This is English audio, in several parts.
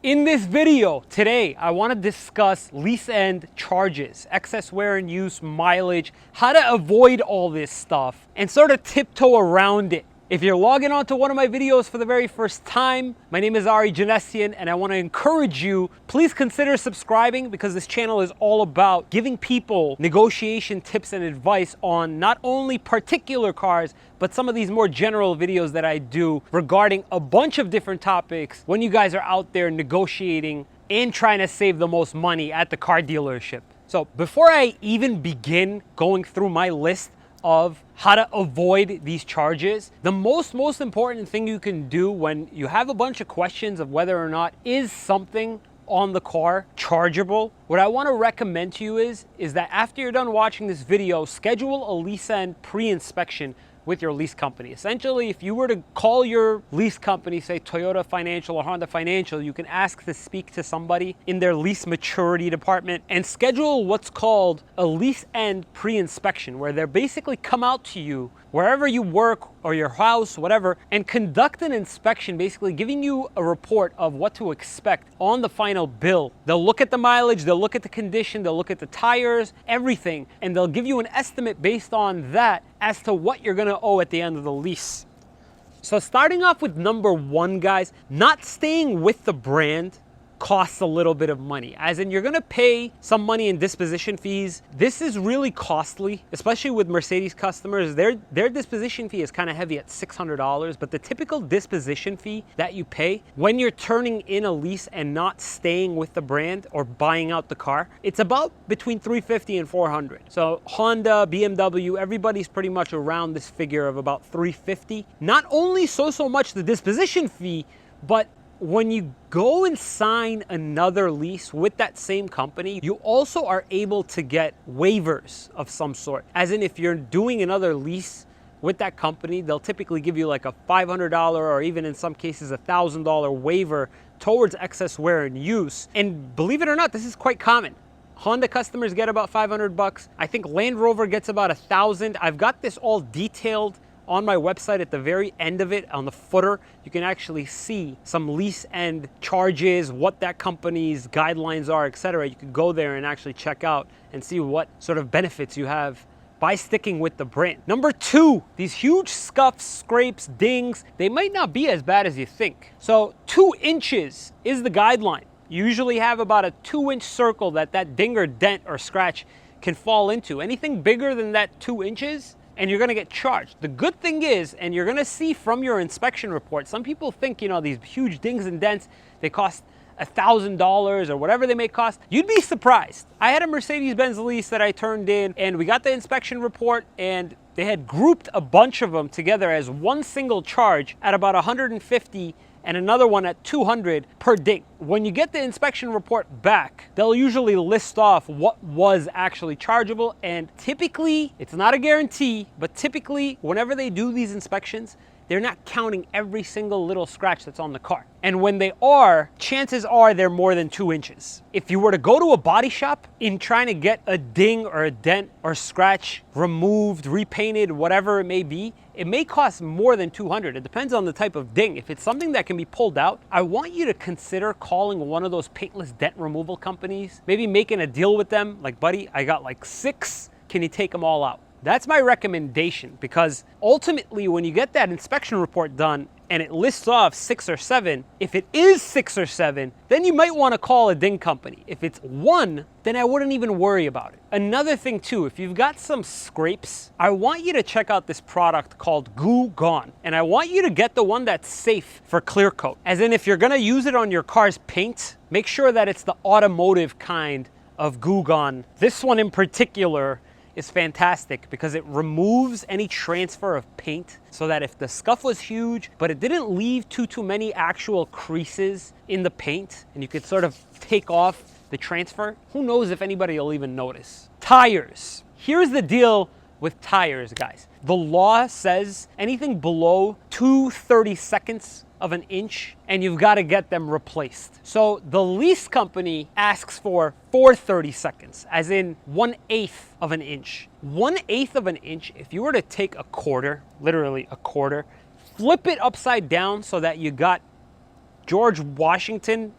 In this video today, I want to discuss lease end charges, excess wear and use, mileage, how to avoid all this stuff, and sort of tiptoe around it. If you're logging on to one of my videos for the very first time, my name is Ari Janessian, and I want to encourage you, please consider subscribing because this channel is all about giving people negotiation tips and advice on not only particular cars, but some of these more general videos that I do regarding a bunch of different topics when you guys are out there negotiating and trying to save the most money at the car dealership. So before I even begin going through my list of how to avoid these charges, the most important thing you can do when you have a bunch of questions of whether or not is something on the car chargeable, what I want to recommend to you is that after you're done watching this video, schedule a lease end pre-inspection with your lease company. Essentially, if you were to call your lease company, say Toyota Financial or Honda Financial, you can ask to speak to somebody in their lease maturity department and schedule what's called a lease end pre-inspection, where they're basically come out to you wherever you work or your house, whatever, and conduct an inspection, basically giving you a report of what to expect on the final bill. They'll look at the mileage, they'll look at the condition, they'll look at the tires, everything, and they'll give you an estimate based on that as to what you're gonna owe at the end of the lease. So starting off with number one, guys, not staying with the brand costs a little bit of money, as in you're gonna pay some money in disposition fees. This is really costly, especially with Mercedes customers. Their disposition fee is kind of heavy at $600, but the typical disposition fee that you pay when you're turning in a lease and not staying with the brand or buying out the car, it's about between $350 and $400. So Honda, BMW, everybody's pretty much around this figure of about $350. Not only so much the disposition fee, but when you go and sign another lease with that same company, you also are able to get waivers of some sort. As in, if you're doing another lease with that company, they'll typically give you like a $500 or even in some cases $1,000 waiver towards excess wear and use. And believe it or not, this is quite common. Honda customers get about 500 bucks. I think Land Rover gets about 1,000. I've got this all detailed on my website. At the very end of it, on the footer, you can actually see some lease end charges, what that company's guidelines are, etc. You can go there and actually check out and see what sort of benefits you have by sticking with the brand. Number two, these huge scuffs, scrapes, dings, they might not be as bad as you think. So 2 inches is the guideline. You usually have about a 2-inch circle that ding or dent or scratch can fall into. Anything bigger than that 2 inches, and you're gonna get charged. The good thing is, and you're gonna see from your inspection report, some people think, you know, these huge dings and dents, they cost $1,000 or whatever they may cost. You'd be surprised. I had a Mercedes-Benz lease that I turned in, and we got the inspection report, and they had grouped a bunch of them together as one single charge at about $150 and another one at $200 per ding. When you get the inspection report back, they'll usually list off what was actually chargeable, and typically, it's not a guarantee, but typically, whenever they do these inspections, they're not counting every single little scratch that's on the car. And when they are, chances are they're more than 2 inches. If you were to go to a body shop in trying to get a ding or a dent or scratch removed, repainted, whatever it may be, it may cost more than $200. It depends on the type of ding. If it's something that can be pulled out, I want you to consider calling one of those paintless dent removal companies, maybe making a deal with them, like, buddy, I got like 6, can you take them all out? That's my recommendation, because ultimately when you get that inspection report done and it lists off 6 or 7, if it is 6 or 7, then you might want to call a ding company. If it's 1, then I wouldn't even worry about it. Another thing too, if you've got some scrapes, I want you to check out this product called Goo Gone. And I want you to get the one that's safe for clear coat. As in, if you're gonna use it on your car's paint, make sure that it's the automotive kind of Goo Gone. This one in particular is fantastic because it removes any transfer of paint, so that if the scuff was huge, but it didn't leave too many actual creases in the paint, and you could sort of take off the transfer, who knows if anybody will even notice. Tires. Here's the deal with tires, guys. The law says anything below 2/32 of an inch and you've got to get them replaced. So the lease company asks for 4/32, as in 1/8 of an inch. 1/8 of an inch, if you were to take a quarter, literally a quarter, flip it upside down so that you got George Washington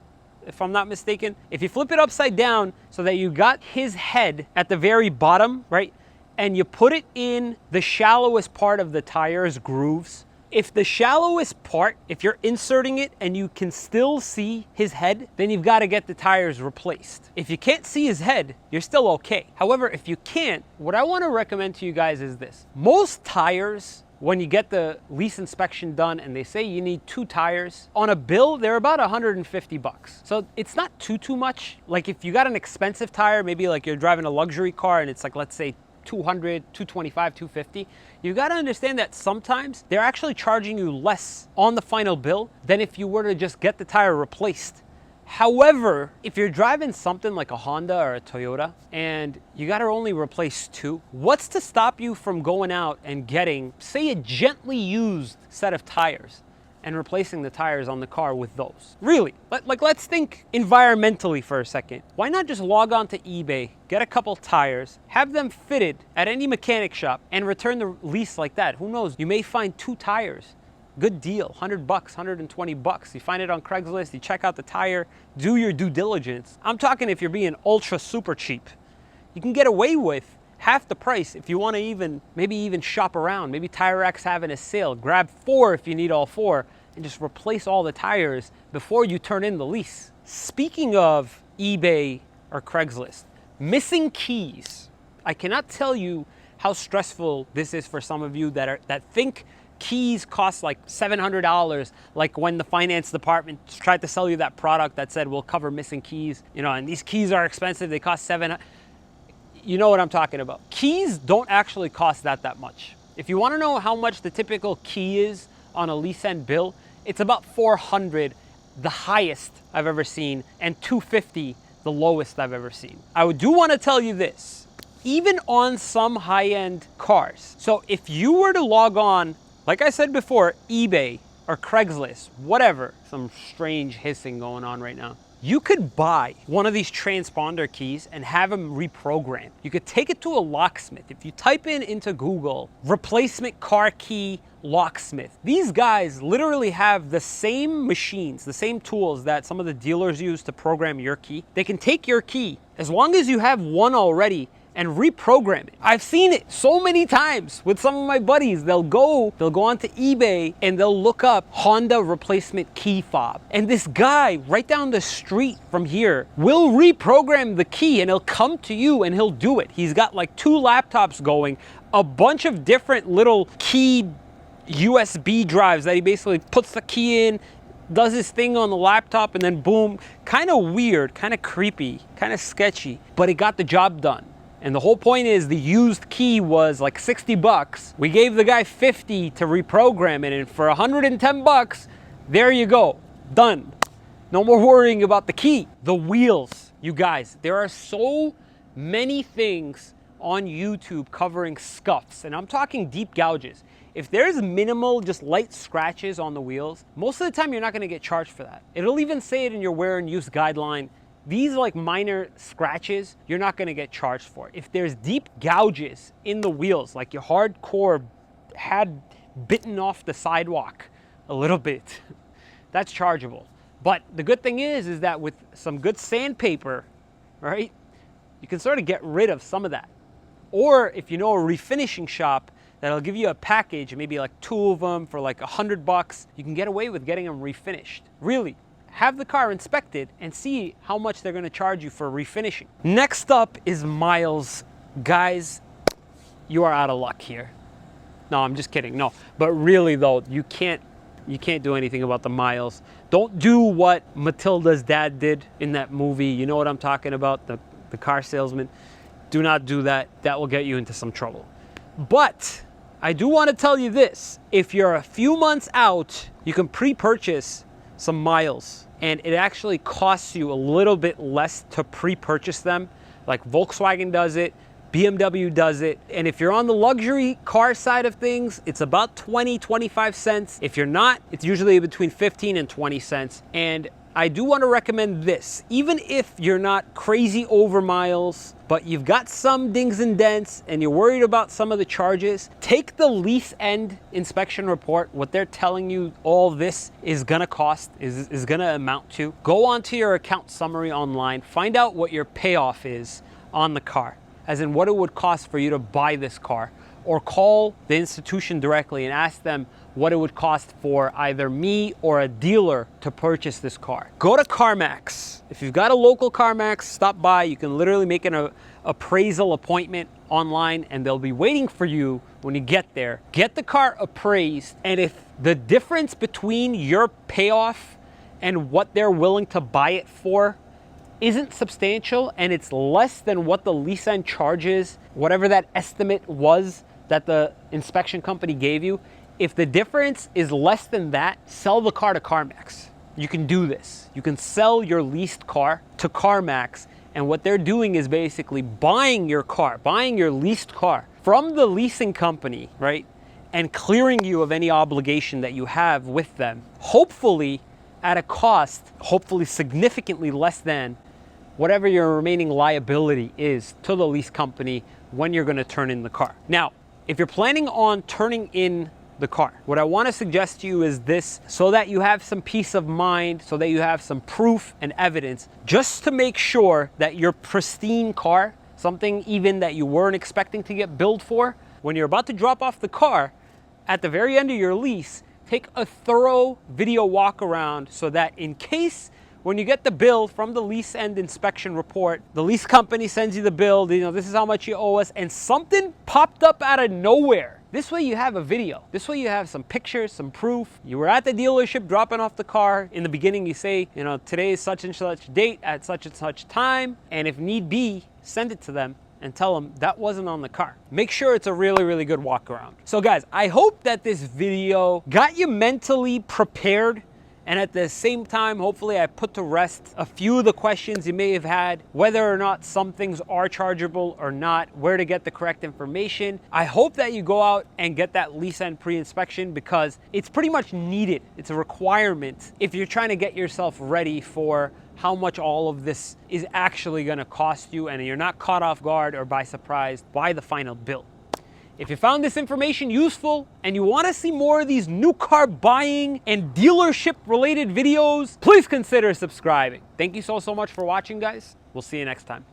if I'm not mistaken. If you flip it upside down so that you got his head at the very bottom, right? And you put it in the shallowest part of the tire's grooves. If the shallowest part, if you're inserting it and you can still see his head, then you've got to get the tires replaced. If you can't see his head, you're still okay. However, if you can't, what I want to recommend to you guys is this. Most tires, when you get the lease inspection done and they say you need 2 tires, on a bill, they're about 150 bucks. So it's not too much. Like if you got an expensive tire, maybe like you're driving a luxury car and it's like, let's say 200, 225, 250, you got to understand that sometimes they're actually charging you less on the final bill than if you were to just get the tire replaced. However, if you're driving something like a Honda or a Toyota and you got to only replace 2, what's to stop you from going out and getting, say, a gently used set of tires and replacing the tires on the car with those? Really, let's think environmentally for a second. Why not just log on to eBay, get a couple tires, have them fitted at any mechanic shop and return the lease like that? Who knows? You may find 2 tires. Good deal, 100 bucks, 120 bucks. You find it on Craigslist, you check out the tire, do your due diligence. I'm talking if you're being ultra super cheap. You can get away with half the price if you want to maybe even shop around. Maybe Tire Rack's having a sale. Grab 4 if you need all 4 and just replace all the tires before you turn in the lease. Speaking of eBay or Craigslist, missing keys. I cannot tell you how stressful this is for some of you that think keys cost like $700, like when the finance department tried to sell you that product that said we'll cover missing keys, you know, and these keys are expensive, they cost $700. You know what I'm talking about. Keys don't actually cost that much. If you want to know how much the typical key is on a lease end bill, it's about $400, the highest I've ever seen, and $250, the lowest I've ever seen. I do want to tell you this, even on some high-end cars. So if you were to log on, like I said before, eBay or Craigslist, whatever, some strange hissing going on right now, you could buy one of these transponder keys and have them reprogrammed. You could take it to a locksmith. If you type into Google, replacement car key locksmith, these guys literally have the same machines, the same tools that some of the dealers use to program your key. They can take your key, as long as you have one already, and reprogram it. I've seen it so many times with some of my buddies. They'll go onto eBay and they'll look up Honda replacement key fob. And this guy right down the street from here will reprogram the key and he'll come to you and he'll do it. He's got like 2 laptops going, a bunch of different little key USB drives that he basically puts the key in, does his thing on the laptop, and then boom. Kind of weird, kind of creepy, kind of sketchy, but it got the job done. And the whole point is the used key was like 60 bucks. We gave the guy 50 to reprogram it, and for 110 bucks, there you go, done. No more worrying about the key. The wheels, you guys, there are so many things on YouTube covering scuffs, and I'm talking deep gouges. If there's minimal, just light scratches on the wheels, most of the time you're not gonna get charged for that. It'll even say it in your wear and use guideline. These like minor scratches, you're not gonna get charged for. If there's deep gouges in the wheels, like your hardcore had bitten off the sidewalk a little bit, that's chargeable. But the good thing is that with some good sandpaper, right, you can sort of get rid of some of that. Or if you know a refinishing shop that'll give you a package, maybe like 2 of them for like 100 bucks, you can get away with getting them refinished. Really. Have the car inspected and see how much they're going to charge you for refinishing. Next up is miles. Guys, you are out of luck here. No, I'm just kidding. No, but really though, you can't do anything about the miles. Don't do what Matilda's dad did in that movie. You know what I'm talking about, the car salesman. Do not do that. That will get you into some trouble. But I do want to tell you this. If you're a few months out, you can pre-purchase some miles, and it actually costs you a little bit less to pre-purchase them. Like Volkswagen does it, BMW does it, and if you're on the luxury car side of things, it's about 20, 25 cents. If you're not, it's usually between 15 and 20 cents. And I do want to recommend this. Even if you're not crazy over miles, but you've got some dings and dents and you're worried about some of the charges, take the lease end inspection report, what they're telling you all this is gonna cost, is gonna amount to. Go onto your account summary online, find out what your payoff is on the car, as in what it would cost for you to buy this car, or call the institution directly and ask them what it would cost for either me or a dealer to purchase this car. Go to Carmax. If you've got a local Carmax, stop by. You can literally make an appraisal appointment online and they'll be waiting for you when you get there. Get the car appraised, and if the difference between your payoff and what they're willing to buy it for isn't substantial and it's less than what the lease end charges, whatever that estimate was that the inspection company gave you, if the difference is less than that, sell the car to Carmax. You can do this. You can sell your leased car to Carmax, and what they're doing is basically buying your car, buying your leased car from the leasing company, right? And clearing you of any obligation that you have with them, hopefully at a cost, hopefully significantly less than whatever your remaining liability is to the lease company when you're going to turn in the car. Now, if you're planning on turning in the car, what I want to suggest to you is this, so that you have some peace of mind, so that you have some proof and evidence, just to make sure that your pristine car, something even that you weren't expecting to get billed for, when you're about to drop off the car at the very end of your lease, take a thorough video walk around, so that in case when you get the bill from the lease end inspection report, the lease company sends you the bill, you know, this is how much you owe us, and something popped up out of nowhere. This way you have a video. This way you have some pictures, some proof. You were at the dealership dropping off the car. In the beginning you say, you know, today is such and such date at such and such time, and if need be, send it to them and tell them that wasn't on the car. Make sure it's a really, really good walk around. So guys, I hope that this video got you mentally prepared, and at the same time, hopefully I put to rest a few of the questions you may have had, whether or not some things are chargeable or not, where to get the correct information. I hope that you go out and get that lease end pre-inspection, because it's pretty much needed. It's a requirement if you're trying to get yourself ready for how much all of this is actually gonna cost you, and you're not caught off guard or by surprise by the final bill. If you found this information useful and you want to see more of these new car buying and dealership related videos, please consider subscribing. Thank you so much for watching, guys. We'll see you next time.